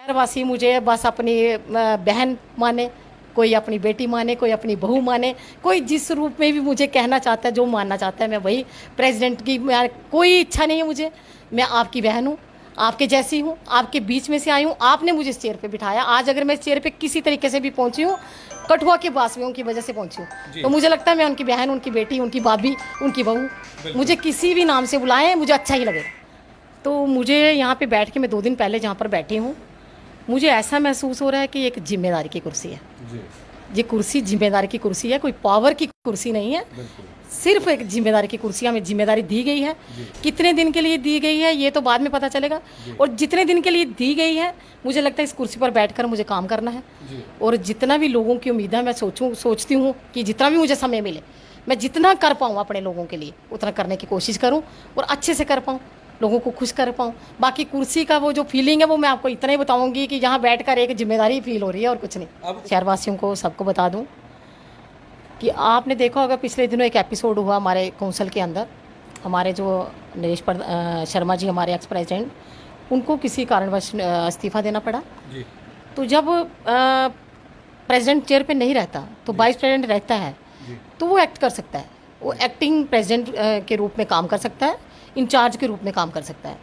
शहरवासी मुझे बस अपनी बहन माने, कोई अपनी बेटी माने, कोई अपनी बहू माने, कोई जिस रूप में भी मुझे कहना चाहता है, जो मानना चाहता है, मैं वही प्रेसिडेंट की। मैं कोई इच्छा नहीं है मुझे, मैं आपकी बहन हूँ, आपके जैसी हूँ, आपके बीच में से आई हूँ। आपने मुझे इस चेयर पे बिठाया। आज अगर मैं इस चेयर पे किसी तरीके से भी पहुंची हूँ, कठुआ के वासियों की वजह से पहुंची हूँ, तो मुझे लगता है मैं उनकी बहन, उनकी बेटी, उनकी भाभी, उनकी बहू, मुझे किसी भी नाम से बुलाएं मुझे अच्छा ही लगेगा। तो मुझे यहाँ पे बैठ के, मैं 2 दिन पहले जहाँ पर बैठी हूँ, मुझे ऐसा महसूस हो रहा है कि एक जिम्मेदारी की कुर्सी है जी। ये कुर्सी जिम्मेदारी की कुर्सी है, कोई पावर की कुर्सी नहीं है, सिर्फ एक जिम्मेदारी की कुर्सी। हमें जिम्मेदारी दी गई है, कितने दिन के लिए दी गई है ये तो बाद में पता चलेगा, और जितने दिन के लिए दी गई है मुझे लगता है इस कुर्सी पर बैठकर मुझे काम करना है। और जितना भी लोगों की उम्मीद है, मैं सोचती हूँ कि जितना भी मुझे समय मिले, मैं जितना कर पाऊँ अपने लोगों के लिए उतना करने की कोशिश करूँ और अच्छे से कर पाऊँ, लोगों को खुश कर पाऊँ। बाकी कुर्सी का वो जो फीलिंग है वो मैं आपको इतना ही बताऊंगी कि यहाँ बैठकर एक जिम्मेदारी फील हो रही है और कुछ नहीं। शहरवासियों को सबको बता दूं कि आपने देखा होगा पिछले दिनों एक एपिसोड हुआ हमारे काउंसिल के अंदर, हमारे जो नरेश शर्मा जी, हमारे एक्स प्रेसिडेंट, उनको किसी कारणवश इस्तीफा देना पड़ा जी। तो जब प्रेसिडेंट चेयर पे नहीं रहता तो वाइस प्रेसिडेंट रहता है, तो वो एक्ट कर सकता है, वो एक्टिंग प्रेसिडेंट के रूप में काम कर सकता है, इंचार्ज के रूप में काम कर सकता है,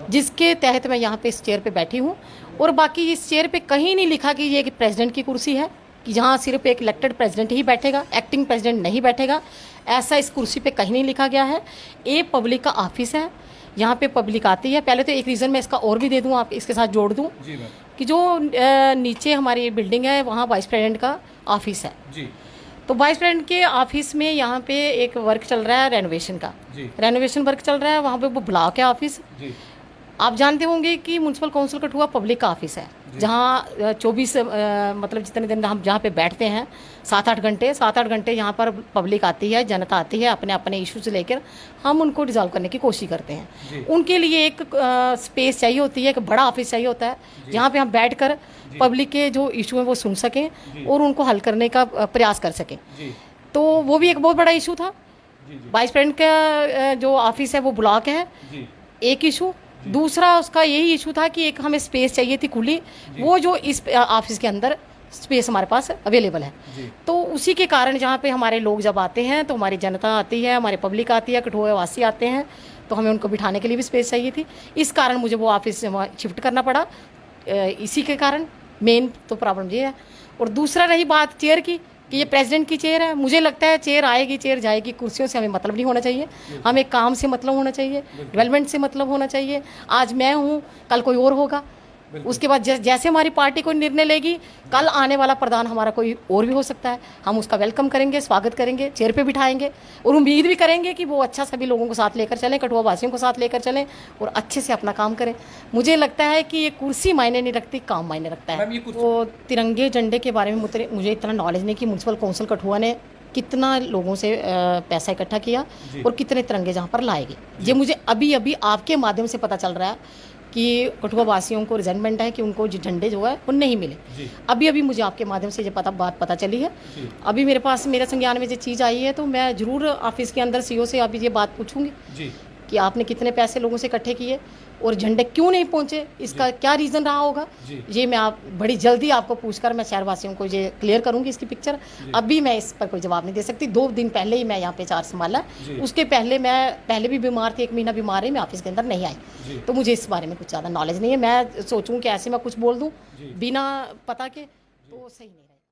जिसके तहत मैं यहाँ पे इस चेयर पे बैठी हूँ। और बाकी इस चेयर पे कहीं नहीं लिखा कि ये एक प्रेसिडेंट की कुर्सी है, कि जहाँ सिर्फ एक इलेक्टेड प्रेसिडेंट ही बैठेगा, एक्टिंग प्रेसिडेंट नहीं बैठेगा, ऐसा इस कुर्सी पे कहीं नहीं लिखा गया है। ये पब्लिक का ऑफिस है, यहाँ पे पब्लिक आती है। पहले तो एक रीज़न मैं इसका और भी दे दूँ, आप इसके साथ जोड़ दूँ कि जो नीचे हमारी बिल्डिंग है वहाँ वाइस प्रेसिडेंट का ऑफिस है जी। तो वाइस प्रेसिडेंट के ऑफिस में यहाँ पे एक वर्क चल रहा है रेनोवेशन का, रेनोवेशन वर्क चल रहा है, वहाँ पे वो ब्लॉक है ऑफिस। आप जानते होंगे कि म्यूनसिपल काउंसिल कठुआ पब्लिक का ऑफिस है, जहाँ 24 मतलब जितने दिन हम जहाँ पे बैठते हैं 7-8 घंटे यहाँ पर पब्लिक आती है, जनता आती है, अपने अपने इश्यूज लेकर हम उनको रिजॉल्व करने की कोशिश करते हैं। उनके लिए एक स्पेस चाहिए होती है, एक बड़ा ऑफिस चाहिए होता है, जहाँ पे हम बैठकर पब्लिक के जो इशू हैं वो सुन सकें और उनको हल करने का प्रयास कर सकें। तो वो भी एक बहुत बड़ा इशू था। वाइस प्रेसिडेंट का जो ऑफिस है वो ब्लॉक है, एक इशू। दूसरा उसका यही इशू था कि एक हमें स्पेस चाहिए थी खुली, वो जो इस ऑफिस के अंदर स्पेस हमारे पास अवेलेबल है। तो उसी के कारण जहाँ पे हमारे लोग जब आते हैं तो हमारी जनता आती है, हमारी पब्लिक आती है, कठुआ वासी आते हैं, तो हमें उनको बिठाने के लिए भी स्पेस चाहिए थी। इस कारण मुझे वो ऑफिस शिफ्ट करना पड़ा। इसी के कारण मेन तो प्रॉब्लम ये है। और दूसरा रही बात चेयर की, कि ये प्रेसिडेंट की चेयर है, मुझे लगता है चेयर आएगी चेयर जाएगी, कुर्सियों से हमें मतलब नहीं होना चाहिए, हमें काम से मतलब होना चाहिए, डेवलपमेंट से मतलब होना चाहिए। आज मैं हूँ, कल कोई और होगा, उसके बाद जैसे हमारी पार्टी कोई निर्णय लेगी, कल आने वाला प्रधान हमारा कोई और भी हो सकता है, हम उसका वेलकम करेंगे, स्वागत करेंगे, चेयर पे बिठाएंगे और उम्मीद भी करेंगे कि वो अच्छा सभी लोगों को साथ लेकर चलें, कठुआ वासियों को साथ लेकर चलें और अच्छे से अपना काम करें। मुझे लगता है कि ये कुर्सी मायने नहीं रखती, काम मायने रखता है। तो तिरंगे झंडे के बारे में मुझे इतना नॉलेज नहीं कि म्यूनसिपल काउंसिल कठुआ ने कितना लोगों से पैसा इकट्ठा किया और कितने तिरंगे जहाँ पर लाएंगे, ये मुझे अभी अभी आपके माध्यम से पता चल रहा है कि कठुआ वासियों को रिजेंटमेंट है कि उनको झंडे जो है वो नहीं मिले। अभी अभी मुझे आपके माध्यम से ये बात पता चली है। अभी मेरे पास मेरे संज्ञान में ये चीज़ आई है, तो मैं ज़रूर ऑफिस के अंदर सीओ से अभी ये बात पूछूंगी कि आपने कितने पैसे लोगों से इकट्ठे किए और झंडे क्यों नहीं पहुंचे, इसका क्या रीज़न रहा होगा। ये मैं बड़ी जल्दी आपको पूछकर मैं शहरवासियों को ये क्लियर करूंगी इसकी पिक्चर। अभी मैं इस पर कोई जवाब नहीं दे सकती। 2 दिन पहले ही मैं यहाँ पे चार्ज संभाला, उसके पहले मैं पहले भी बीमार थी, 1 महीना बीमार रही, मैं ऑफिस के अंदर नहीं आई, तो मुझे इस बारे में कुछ ज़्यादा नॉलेज नहीं है। मैं सोचूँ कि ऐसे मैं कुछ बोल दूँ बिना पता के, तो सही नहीं रहेगा।